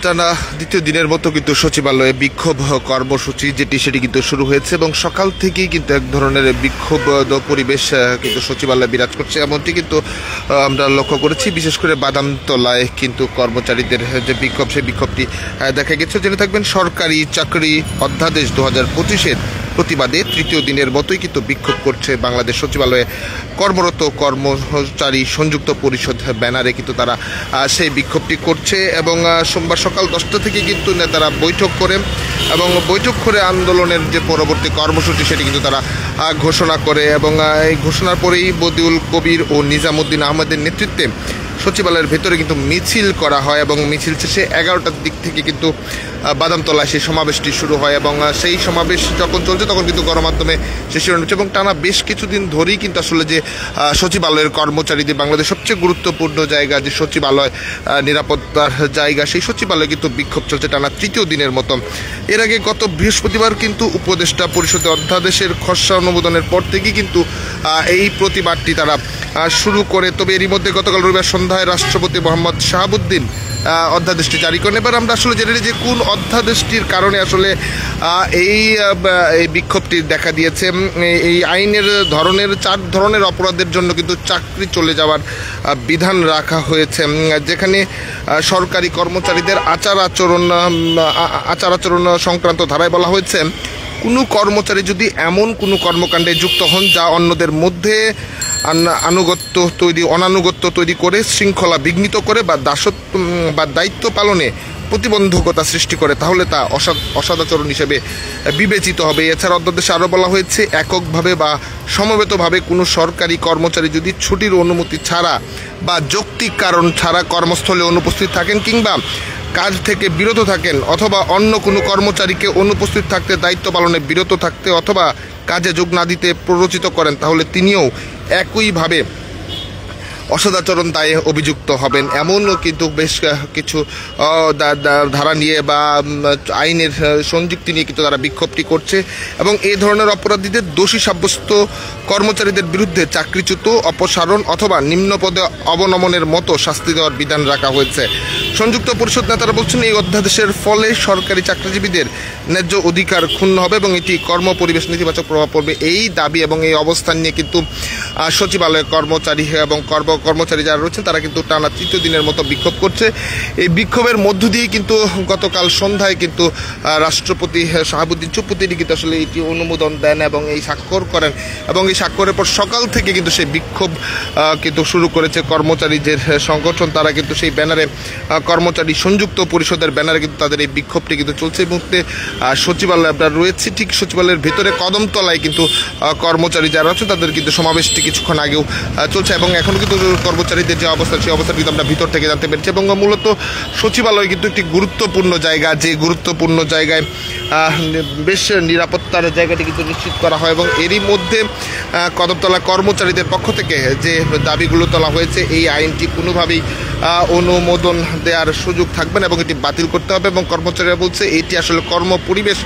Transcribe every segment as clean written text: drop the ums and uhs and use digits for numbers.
টানা দ্বিতীয় দিনের মতো কিন্তু সচিবালয়ে বিক্ষোভ কর্মসূচি সেটি কিন্তু শুরু হয়েছে এবং সকাল থেকেই কিন্তু এক ধরনের বিক্ষোভ পরিবেশ কিন্তু সচিবালয়ে বিরাজ করছে, এমনটি কিন্তু আমরা লক্ষ্য করেছি। বিশেষ করে বাদামতলায় কিন্তু কর্মচারীদের যে বিক্ষোভ, সেই বিক্ষোভটি দেখা গেছে। জেনে থাকবেন, সরকারি চাকরি অধ্যাদেশ 2025-এর প্রতিবাদে তৃতীয় দিনের মতোই কিন্তু বিক্ষোভ করছে বাংলাদেশ সচিবালয়ে কর্মরত কর্মচারী সংযুক্ত পরিষদ ব্যানারে কিন্তু তারা সেই বিক্ষোভটি করছে। এবং সোমবার সকাল 10টা থেকে কিন্তু নেতারা বৈঠক করে এবং বৈঠক করে আন্দোলনের যে পরবর্তী কর্মসূচি সেটি কিন্তু তারা ঘোষণা করে। এবং এই ঘোষণার পরেই বদিউল কবির ও নিজামুদ্দিন আহমেদের নেতৃত্বে সচিবালয়ের ভেতরে কিন্তু মিছিল করা হয় এবং মিছিল শেষে 11টার দিক থেকে কিন্তু বাদামতলায় সেই সমাবেশটি শুরু হয়। এবং সেই সমাবেশ যখন চলছে তখন কিন্তু গণমাধ্যমে সে শিরোনাম হচ্ছে এবং টানা বেশ কিছুদিন ধরেই কিন্তু আসলে যে সচিবালয়ের কর্মচারীদের বাংলাদেশ সবচেয়ে গুরুত্বপূর্ণ জায়গা, যে সচিবালয় নিরাপত্তার জায়গা, সেই সচিবালয়ে কিন্তু বিক্ষোভ চলছে টানা তৃতীয় দিনের মতো। এর আগে গত বৃহস্পতিবার কিন্তু উপদেষ্টা পরিষদে অধ্যাদেশের খসড়া অনুমোদনের পর থেকেই কিন্তু এই প্রতিবাদটি তারা শুরু করে। তবে এরই মধ্যে গতকাল রবিবার সন্ধ্যায় রাষ্ট্রপতি মোহাম্মদ শাহাবুদ্দিন অধ্যাদেশটি জারি করেন। এবার আমরা আসলে জেনে নিই যে কোন অধ্যাদেশটির কারণে আসলে এই বিক্ষোভটি দেখা দিয়েছে। এই আইনের ধরনের 4 ধরনের অপরাধের জন্য কিন্তু চাকরি চলে যাওয়ার বিধান রাখা হয়েছে, যেখানে সরকারি কর্মচারীদের আচার আচরণ সংক্রান্ত ধারায় বলা হয়েছে, কোনো কর্মচারী যদি এমন কোনো কর্মকাণ্ডে যুক্ত হন যা অন্যদের মধ্যে অনানুগত্য তৈরি করে, শৃঙ্খলা বিঘ্নিত করে বা দায়িত্ব পালনে প্রতিবন্ধকতা সৃষ্টি করে, তাহলে তা অসদাচরণ হিসেবে বিবেচিত হবে। এছাড়া অধ্যাদেশে আরও বলা হয়েছে, এককভাবে বা সমবেতভাবে কোনো সরকারি কর্মচারী যদি ছুটির অনুমতি ছাড়া বা যৌক্তিক কারণ ছাড়া কর্মস্থলে অনুপস্থিত থাকেন কিংবা কাজ থেকে বিরত থাকেন অথবা অন্য কোনো কর্মচারীকে অনুপস্থিত থাকতে, দায়িত্ব পালনে বিরত থাকতে অথবা কাজে যোগ না দিতে প্ররোচিত করেন, তাহলে তিনিও একইভাবে অসদাচরণ দায়ে অভিযুক্ত হবেন। এমনও কিন্তু বেশ কিছু ধারা নিয়ে বা আইনের সংযুক্তি নিয়ে কিন্তু তারা বিক্ষোভটি করছে। এবং এই ধরনের অপরাধীদের দোষী সাব্যস্ত কর্মচারীদের বিরুদ্ধে চাকরিচ্যুত, অপসারণ অথবা নিম্ন পদে অবনমনের মতো শাস্তি দেওয়ার বিধান রাখা হয়েছে। সংযুক্ত পরিষদ নেতারা বলছেন, এই অধ্যাদেশের ফলে সরকারি চাকরিজীবীদের ন্যায্য অধিকার ক্ষুণ্ণ হবে এবং এটি কর্ম পরিবেশ নেতিবাচক প্রভাব পড়বে। এই দাবি এবং এই অবস্থান নিয়ে কিন্তু সচিবালয়ের কর্মচারী এবং কর্মচারী যারা রয়েছেন তারা কিন্তু টানা তৃতীয় দিনের মতো বিক্ষোভ করছে। এই বিক্ষোভের মধ্য দিয়ে কিন্তু গতকাল সন্ধ্যায় কিন্তু রাষ্ট্রপতি শাহাবুদ্দিন চুপ্পু তিনি কিন্তু আসলে এটি অনুমোদন দেন এবং এই স্বাক্ষর করেন। এবং এই স্বাক্ষরের পর সকাল থেকে কিন্তু সেই বিক্ষোভ কিন্তু শুরু করেছে কর্মচারীদের সংগঠন। তারা কিন্তু সেই ব্যানারে, কর্মচারী সংযুক্ত পরিষদের ব্যানারে কিন্তু তাদের এই বিক্ষোভটি কিন্তু চলছে। এই মুহূর্তে সচিবালয় আমরা রয়েছে, ঠিক সচিবালয়ের ভেতরে কদমতলায় কিন্তু কর্মচারী যারা আছেন তাদের কিন্তু সমাবেশটি কিছুক্ষণ আগেও চলছে এবং এখন কিন্তু কর্মচারীদের যে অবস্থা, সেই অবস্থা কিন্তু আমরা ভিতর থেকে জানতে পেরেছি। এবং মূলত সচিবালয় কিন্তু একটি গুরুত্বপূর্ণ জায়গা, যে গুরুত্বপূর্ণ জায়গায় বেশ নিরাপত্তার জায়গাটি কিন্তু নিশ্চিত করা হয়। এবং এরই মধ্যে কদমতলা কর্মচারীদের পক্ষ থেকে যে দাবিগুলো তোলা হয়েছে, এই আইনটি কোনোভাবেই অনুমোদন দেওয়ার সুযোগ থাকবে না এবং এটি বাতিল করতে হবে। এবং কর্মচারীরা বলছে এটি আসলে কর্ম পরিবেশ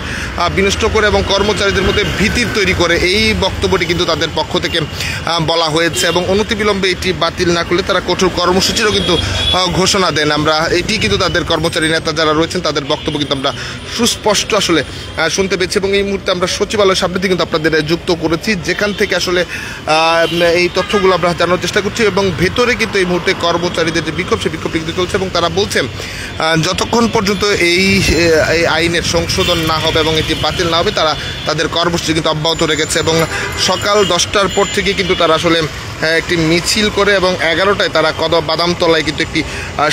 বিনষ্ট করে এবং কর্মচারীদের মধ্যে ভীতির তৈরি করে, এই বক্তব্যটি কিন্তু তাদের পক্ষ থেকে বলা হয়েছে। এবং অনতিবিলম্বে এটি বাতিল না করলে তারা কঠোর কর্মসূচিরও কিন্তু ঘোষণা দেন। আমরা এটি কিন্তু তাদের কর্মচারী নেতা যারা রয়েছেন তাদের বক্তব্য কিন্তু আমরা সুস্পষ্ট আসলে শুনতে পেয়েছি। এবং এই মুহূর্তে আমরা সচিবালয়ের সামনে থেকে কিন্তু আপনাদের যুক্ত করেছি, যেখান থেকে আসলে এই তথ্যগুলো আমরা জানার চেষ্টা করছি। এবং ভেতরে কিন্তু এই মুহূর্তে কর্মচারীদের যে বিক্ষোভ, সেই বিক্ষোভটি কিন্তু চলছে এবং তারা বলছেন যতক্ষণ পর্যন্ত এই আইনের সংশোধন না হবে এবং এটি বাতিল না হবে তারা তাদের কর্মসূচি কিন্তু অব্যাহত রেখেছে। এবং সকাল 10টার পর থেকে কিন্তু তারা আসলে একটি মিছিল করে এবং 11টায় তারা বাদামতলায় কিন্তু একটি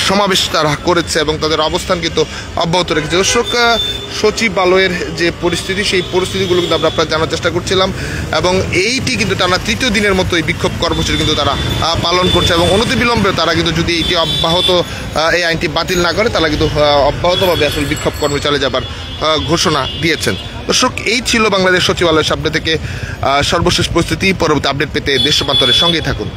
সমাবেশ তারা করেছে এবং তাদের অবস্থান কিন্তু অব্যাহত রেখেছে। দর্শক, সচিবালয়ের যে পরিস্থিতি, সেই পরিস্থিতিগুলো কিন্তু আমরা আপনার জানার চেষ্টা করছিলাম এবং এইটি কিন্তু টানা তৃতীয় দিনের মতো এই বিক্ষোভ কর্মসূচি কিন্তু তারা পালন করছে। এবং অনতিবিলম্বে তারা কিন্তু যদি এটি অব্যাহত, এই আইনটি বাতিল না করে, তারা কিন্তু অব্যাহতভাবে আসলে বিক্ষোভ কর্মে চালিয়ে যাবার ঘোষণা দিয়েছেন। দর্শক, এই ছিল বাংলাদেশ সচিবালয়ের সামনে থেকে সর্বশেষ পরিস্থিতি। পরবর্তী আপডেট পেতে দেশ রূপান্তরের সঙ্গেই থাকুন।